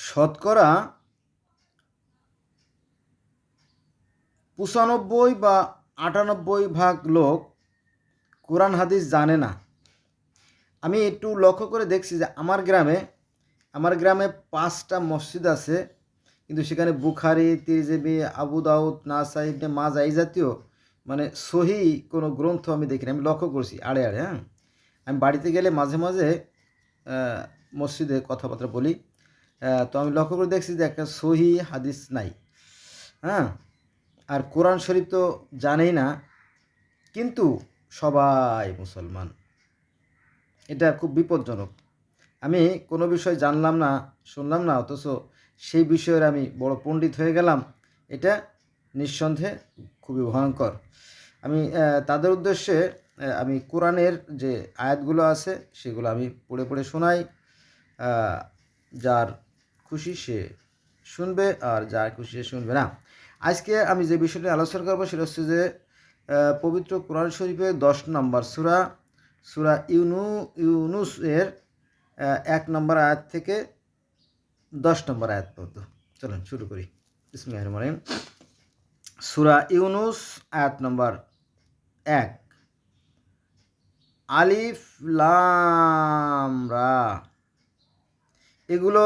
শতকরা ৯৫ বা ৯৮% লোক কোরআন হাদিস জানে না। আমি একটু লক্ষ্য করে দেখছি যে আমার গ্রামে ৫টা মসজিদ আছে, কিন্তু সেখানে বুখারি, তিরমিজি, আবু দাউদ, নাসাই, ইবনে মাজাহ এই জাতীয় মানে সহি কোনো গ্রন্থ আমি দেখিনি। আমি লক্ষ্য করছি আড়ে আড়ে। হ্যাঁ, আমি বাড়িতে গেলে মাঝে মাঝে মসজিদে কথাবার্তা বলি, তো আমি লক্ষ্য করে দেখছি যে একটা সহি হাদিস নাই। হ্যাঁ, আর কোরআন শরীফ তো জানেই না, কিন্তু সবাই মুসলমান। এটা খুব বিপজ্জনক। আমি কোনো বিষয় জানলাম না, শুনলাম না, অথচ সেই বিষয়ের আমি বড় পণ্ডিত হয়ে গেলাম। এটা নিঃসন্দেহে খুবই ভয়ঙ্কর। আমি তাদের উদ্দেশ্যে আমি কোরআনের যে আয়াতগুলো আছে সেগুলো আমি পড়ে পড়ে শোনাই। যার খুশি সে শুনবে, আর যার খুশি সে শুনবে না। আজকে আমি যে বিষয়টি আলোচনা করবো সেটা হচ্ছে যে পবিত্র কোরআন শরীফের ১০ নম্বর সূরা ইউনুস এর ১ নম্বর আয়াত থেকে ১০ নম্বর আয়াত পর্যন্ত। চলুন শুরু করি। বিসমিল্লাহির রহমানির রহিম। সূরা ইউনুস আয়াত নম্বর ১। আলিফ লাম রা, এগুলো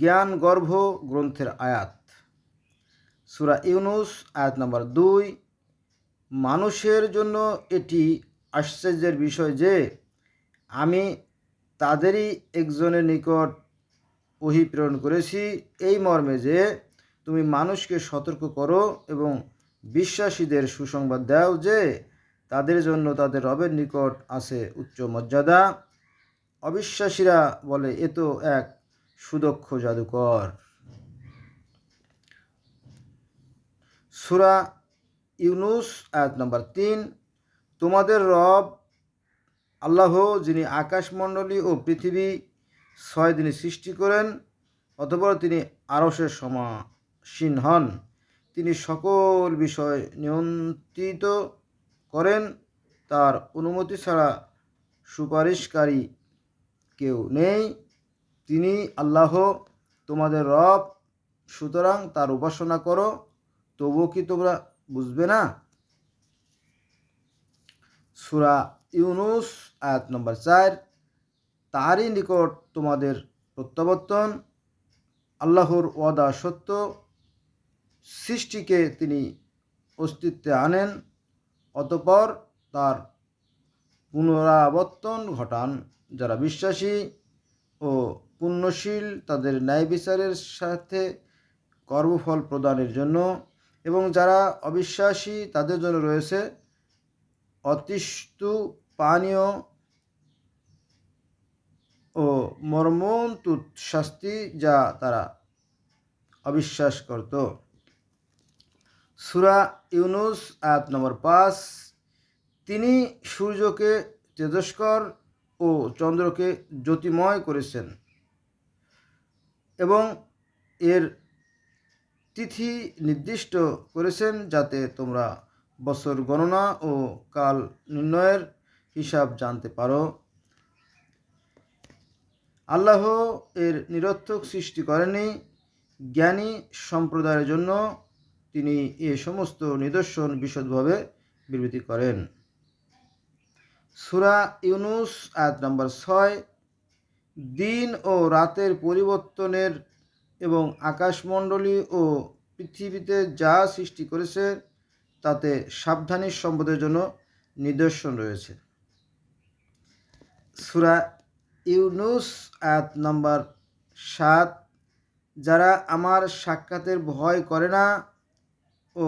জ্ঞান গর্ভ গ্রন্থের আয়াত। সূরা ইউনুস আয়াত নম্বর ২। মানুষের জন্য এটি আশ্চর্যের বিষয় যে আমি তাদেরই একজনের নিকট ওহী প্রেরণ করেছি, এই মর্মে যে তুমি মানুষকে সতর্ক করো এবং বিশ্বাসীদের সুসংবাদ দাও যে তাদের জন্য তাদের রবের নিকট আছে উচ্চ মর্যাদা। অবিশ্বাসীরা বলে এ তো এক সুদক্ষ জাদুকর। সূরা ইউনুস আয়াত নম্বর ৩। তোমাদের রব আল্লাহ, যিনি আকাশমণ্ডলী ও পৃথিবী ৬ দিনে সৃষ্টি করেন, অতঃপর তিনি আরশের সমাসীন হন। তিনি সকল বিষয় নিয়ন্ত্রিত করেন, তার অনুমতি ছাড়া সুপারিশকারী কেউ নেই। তিনি আল্লাহ তোমাদের রব, সুতরাং তার উপাসনা করো। তবুও কি তোমরা বুঝবে না? সূরা ইউনুস আয়াত নম্বর ৪। তারই নিকট তোমাদের প্রত্যাবর্তন, আল্লাহর ওয়াদা সত্য, সৃষ্টিকে তিনি অস্তিত্বে আনেন, অতঃপর তার পুনরাবর্তন ঘটান। যারা বিশ্বাসী ও পুণ্যশীল তাদের ন্যায় বিচারের সাথে কর্মফল প্রদানের জন্য, এবং যারা অবিশ্বাসী তাদের জন্য রয়েছে অতিষ্ঠ পানীয় ও মর্মন্তুদ শাস্তি, যা তারা অবিশ্বাস করত। সূরা ইউনুস আয়াত নম্বর ৫। তিনি সূর্যকে তেজস্কর ও চন্দ্রকে জ্যোতিময় করেছেন এবং এর তিথি নির্দিষ্ট করেছেন যাতে তোমরা বছর গণনা ও কাল নির্ণয়ের হিসাব জানতে পারো। আল্লাহ এর নিরর্থক সৃষ্টি করেনি, জ্ঞানী সম্প্রদায়ের জন্য তিনি এ সমস্ত নিদর্শন বিশদভাবে বিবৃতি করেন। সূরা ইউনুস আয়াত নম্বর ৬। দিন ও রাতের পরিবর্তনের এবং আকাশমণ্ডলী ও পৃথিবীতে যা সৃষ্টি করেছে তাতে সাবধানী সম্পদের জন্য নিদর্শন রয়েছে। সূরা ইউনুস আয়াত নম্বর ৭। যারা আমার সাক্ষাতের ভয় করে না ও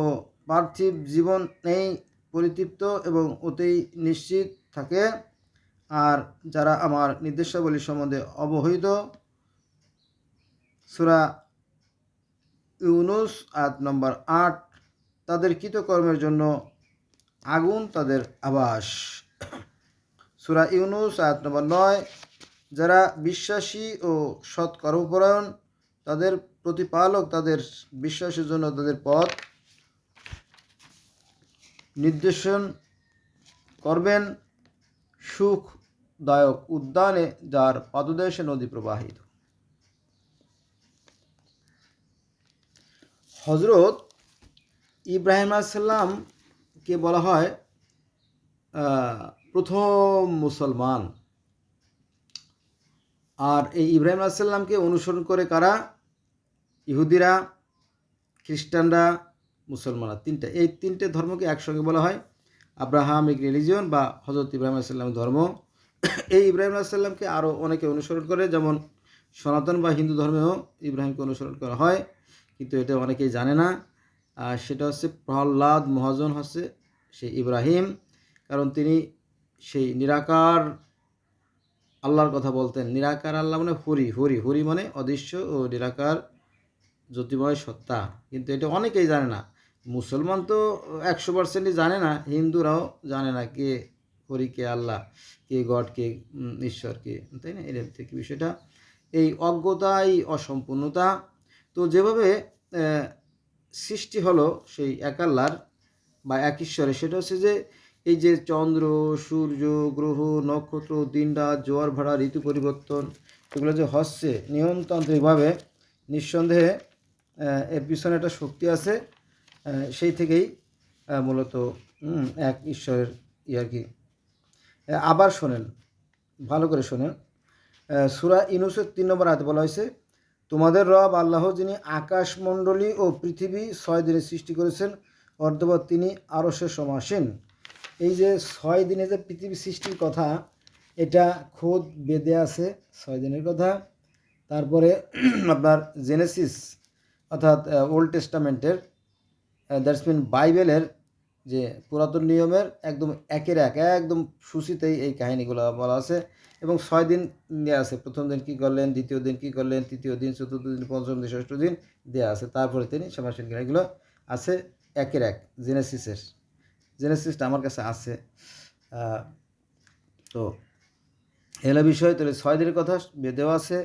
পার্থিব জীবন নেই পরিতৃপ্ত এবং অতি নিশ্চিত থাকে, আর যারা আমার নির্দেশাবলী সম্বন্ধে অবহিত। সূরা ইউনুস আয়াত নম্বর ৮। তাদের কৃতকর্মের জন্য আগুন তাদের আবাস। সূরা ইউনুস আয়াত নম্বর ৯। যারা বিশ্বাসী ও সৎ কর্মপরায়ণ তাদের প্রতিপালক তাদের বিশ্বাসের জন্য তাদের পথ নির্দেশন করবেন সুখদায়ক উদ্যানে, যার পাদদেশে নদী প্রবাহিত। হজরত ইব্রাহিম আলাইসাল্লামকে বলা হয় প্রথম মুসলমান। আর এই ইব্রাহিম আলাইসাল্লামকে অনুসরণ করে কারা? ইহুদিরা, খ্রিস্টানরা, মুসলমানরা, এই তিনটে ধর্মকে একসঙ্গে বলা হয় আব্রাহামিক রিলিজিয়ন বা হজরত ইব্রাহিম আলাইসাল্লাম ধর্ম। এই ইব্রাহিম আলাইসাল্লামকে আরও অনেকে অনুসরণ করে, যেমন সনাতন বা হিন্দু ধর্মেও ইব্রাহিমকে অনুসরণ করা হয়, কিন্তু এটা অনেকেই জানে না। আর সেটা হচ্ছে প্রহ্লাদ মহাজন হচ্ছে সেই ইব্রাহিম, কারণ তিনি সেই নিরাকার আল্লাহর কথা বলতেন। নিরাকার আল্লাহ মানে হরি মানে অদৃশ্য ও নিরাকার জ্যোতিময় সত্তা, কিন্তু এটা অনেকেই জানে না। মুসলমান তো 100%ই জানে না, হিন্দুরাও জানে না কে হরি, কে আল্লাহ, কে গড, কে ঈশ্বর, কে, তাই না? এর থেকে বিষয়টা এই অজ্ঞতাই অসম্পূর্ণতা। তো যেভাবে সৃষ্টি হলো সেই এক আল্লাহর বা এক ঈশ্বরের, সেটা হচ্ছে যে এই যে চন্দ্র, সূর্য, গ্রহ, নক্ষত্র, দিন রাত, জোয়ার ভাড়া, ঋতু পরিবর্তন, এগুলো যে হচ্ছে নিয়মতান্ত্রিকভাবে, নিঃসন্দেহে এর পিছনে একটা শক্তি আছে। সেই থেকেই মূলত এক ঈশ্বরের আর কি। আবার শোনেন, ভালো করে শোনেন, সূরা ইউনূসের 3 নম্বর আয়াতে বলা হয়েছে, তোমাদের রব আল্লাহ যিনি আকাশমণ্ডলী ও পৃথিবী 6 দিনে সৃষ্টি করেছেন, অর্ধবৎ তিনি আরশে সমাসীন। এই যে 6 দিনে যে পৃথিবী সৃষ্টির কথা, এটা খোদ বেদে আছে 6 দিনের কথা। তারপরে আপনার জেনেসিস অর্থাৎ ওল্ড টেস্টামেন্টের, দ্যাটস মিন বাইবেলের যে পুরাতন নিয়মের একদম একের এক একদম সূচিতেই এই কাহিনীগুলো বলা আছে। এবং 6 দিন দেওয়া আছে, প্রথম দিন কী করলেন, দ্বিতীয় দিন কী করলেন, তৃতীয় দিন, চতুর্থ দিন, পঞ্চম দিন, ষষ্ঠ দিন দেওয়া আছে। তারপরে তিনি সমাসীন, এগুলো আছে একের এক জেনেসিসটা আমার কাছে আছে। তো এগুলো বিষয়, তাহলে 6 দিনের কথা বেদেও আছে,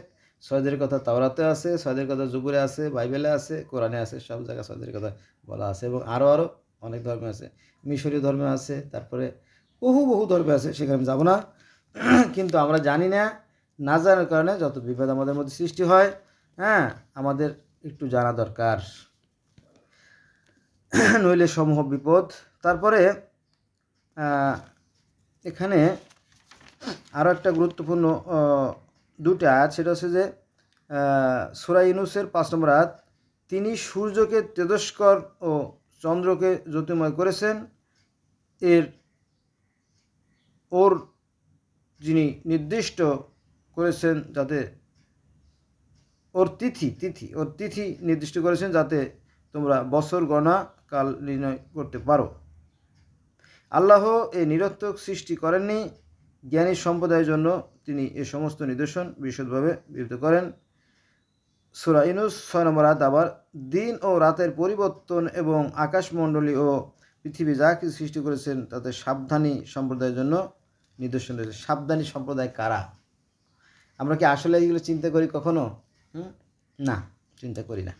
6 দিনের কথা তাওরাতে আছে, 6 দিনের কথা জুবুরে আছে, বাইবেলে আছে, কোরআনে আছে, সব জায়গায় 6 দিনের কথা বলা আছে। এবং আরও অনেক ধর্মে আছে, মিশরীয় ধর্মে আছে, তারপরে বহু ধর্মে আছে, সেখানে আমি যাব না। কিন্তু আমরা জানি না, না জানার কারণে যত বিভেদ আমাদের মধ্যে সৃষ্টি হয়। হ্যাঁ, আমাদের একটু জানা দরকার, নইলে সমূহ বিপদ। তারপরে এখানে আরও একটা গুরুত্বপূর্ণ দুটো আয়াত, সেটা হচ্ছে যে সূরা ইউনূসের 5 নম্বর আয়াত, তিনি সূর্যকে তেজস্কর ও চন্দ্রকে জ্যোতির্ময় করেছেন, ওর যিনি নির্দিষ্ট করেছেন যাতে ওর তিথি নির্দিষ্ট করেছেন যাতে তোমরা বছর গণনা কাল নির্ণয় করতে পারো। আল্লাহ এই নিরর্থক সৃষ্টি করেননি, জ্ঞানী সম্প্রদায়ের জন্য তিনি এ সমস্ত নিদর্শন বিশদভাবে বিবৃত করেন। সূরা ইউনূস 6 নম্বর আয়াত, আবার দিন ও রাতের পরিবর্তন এবং আকাশমণ্ডলী ও পৃথিবী যা কিছু সৃষ্টি করেছেন তাতে সাবধানী সম্প্রদায়ের জন্য নিদর্শন রয়েছে। সাবধানী সম্প্রদায় কারা? আমরা কি আসলে এইগুলো চিন্তা করি কখনো? না, চিন্তা করি না।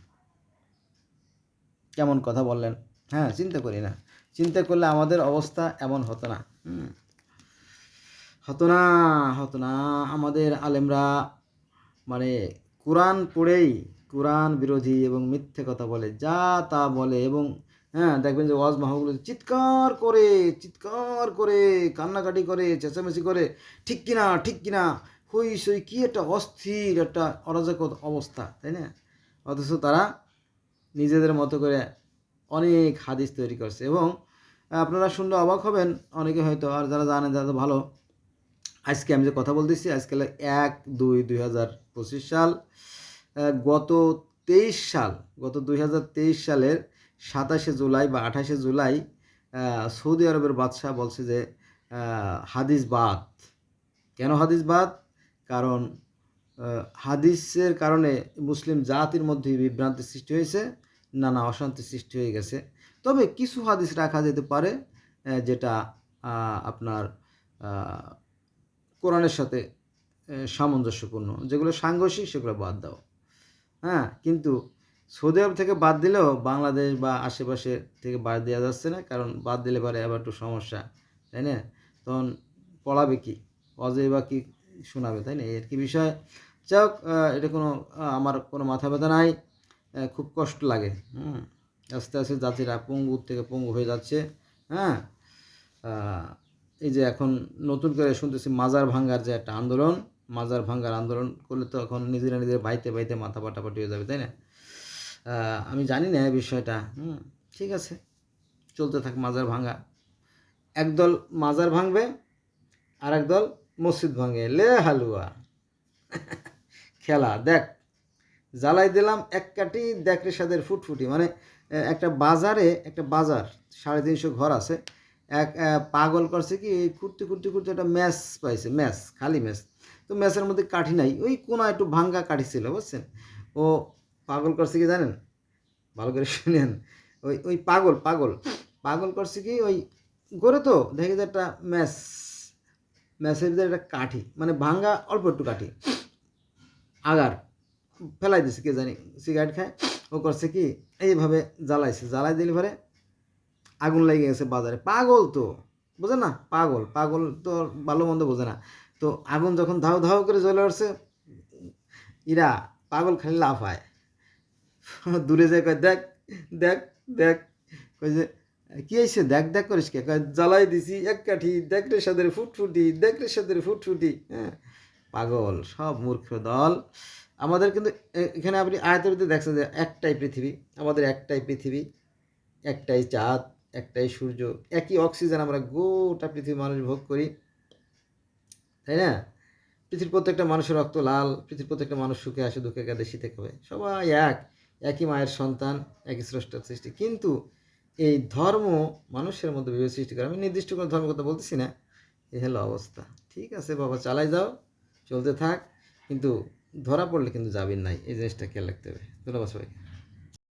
কেমন কথা বললেন? হ্যাঁ, চিন্তা করি না। চিন্তা করলে আমাদের অবস্থা এমন হতো না, হতো না। আমাদের আলেমরা মানে কোরআন পড়েই কোরআন বিরোধী এবং মিথ্যে কথা বলে, যা তা বলে। এবং হ্যাঁ, দেখবেন যে ওয়াজ মাহফিলে চিৎকার করে কান্নাকাটি করে, চেঁচামেচি করে, ঠিক কিনা হই সই, কি একটা অস্থির একটা অরাজক অবস্থা, তাই না? অথচ তারা নিজেদের মতো করে অনেক হাদিস তৈরি করছে। এবং আপনারা শুনলে অবাক হবেন অনেকে হয়তো, আর যারা জানেন তারা তো ভালো। আজকে আমি যে কথা বলতেছি, আজকে 1/2/2025 সাল। গত 2023 সালের 27শে জুলাই বা 28শে জুলাই সৌদি আরবের বাদশাহ বলছে যে হাদিস বাদ। কেন হাদিস বাদ? কারণ হাদিসের কারণে মুসলিম জাতির মধ্যে বিভ্রান্তি সৃষ্টি হয়েছে, নানা অশান্তি সৃষ্টি হয়ে গেছে। তবে কিছু হাদিস রাখা যেতে পারে যেটা আপনার কোরআনের সাথে সামঞ্জস্যপূর্ণ, যেগুলো সাংঘর্ষিক সেগুলো বাদ দাও। হ্যাঁ, কিন্তু সৌদি আরব থেকে বাদ দিলেও বাংলাদেশ বা আশেপাশে থেকে বাদ দেওয়া যাচ্ছে না, কারণ বাদ দিলে পরে আবার একটু সমস্যা, তাই না? তখন পড়াবে কি, অজয় বা কি শোনাবে, তাই না? এর কি বিষয়? যাই হোক, এটা কোনো আমার কোনো মাথা ব্যথা নাই। খুব কষ্ট লাগে। আস্তে আস্তে জাতিরা পঙ্গুর থেকে পঙ্গু হয়ে যাচ্ছে। হ্যাঁ, এই যে এখন নতুন করে শুনতেছি মাজার ভাঙ্গার যে একটা আন্দোলন, মাজার ভাঙ্গার আন্দোলন করলে তো এখন নিজেরা নিজের বাইতে বাইতে মাথা পাটাপাটি হয়ে যাবে, তাই না? আমি জানি না এই বিষয়টা। ঠিক আছে, চলতে থাক মাজার ভাঙ্গা। একদল মাজার ভাঙবে আর একদল মসজিদ ভাঙে, লে হালুয়া। খেলা দেখ, জ্বালাই দিলাম এক কাঠি, দেখ রে সাদের ফুটফুটি। মানে একটা বাজারে, একটা বাজার 350 ঘর আছে, এক পাগল করছে কি, খুঁড়তে খুঁড়তে খুঁড়তে একটা ম্যাচ পাইছে, ম্যাচ, খালি ম্যাচ। তো ম্যাচের মধ্যে কাঠি নাই, ওই কোনো একটু ভাঙ্গা কাঠি ছিল, বুঝছেন? ও পাগল করছে কি জানেন, ভালো করে শুনেন। ওই ওই পাগল পাগল পাগল করছে কি, ওই করে তো দেখে যে একটা ম্যাচ, ম্যাচের ভিতরে একটা কাঠি, মানে ভাঙ্গা অল্প একটু কাঠি, আগার ফেলাই দিছে, কে জানি সিগারেট খায়। ও করছে কি, এইভাবে জ্বালাইছে, জ্বালাই দিলে পরে আগুন লেগে গেছে বাজারে। পাগল তো, বোঝে না, পাগল পাগল তো ভালো মন্দ বোঝে না। তো আগুন যখন ধাও ধাও করে জ্বলে উঠছে, ইরা পাগল খালি লাফায়, দূরে যায়, কয় দেখ দেখ দেখ, কই যে কি হয়েছে, দেখ দেখ করিস কে, কয় জ্বালাই দিছি এক কাঠি, দেখ রে সাদের ফুটফুটি, দেখ রে সাদের ফুটফুটি। হ্যাঁ, পাগল সব মূর্খ দল। আমাদের কিন্তু এখানে আপনি আয়তের ভিতরে দেখছেন যে একটাই পৃথিবী, আমাদের একটাই পৃথিবী, একটাই চাঁদ, একটাই সূর্য, একই অক্সিজেন আমরা গোটা পৃথিবীর মানুষ ভোগ করি, তাই না? পৃথিবীর প্রত্যেকটা মানুষের রক্ত লাল, পৃথিবীর প্রত্যেকটা মানুষ সুখে আসে, দুঃখে কাঁদে, শীতে খাবে, সবাই একই মায়ের সন্তান, একই স্রষ্টার সৃষ্টি। কিন্তু এই ধর্ম মানুষের মধ্যে বিভেদ সৃষ্টি করে। আমি নির্দিষ্ট কোনো ধর্মের কথা বলতেছি না, এই হলো অবস্থা। ঠিক আছে বাবা, চালাই যাও, চলতে থাক, কিন্তু ধরা পড়লে কিন্তু যাবেন নাই, এই জিনিসটা খেয়াল রাখতে হবে। ধন্যবাদ সবাইকে।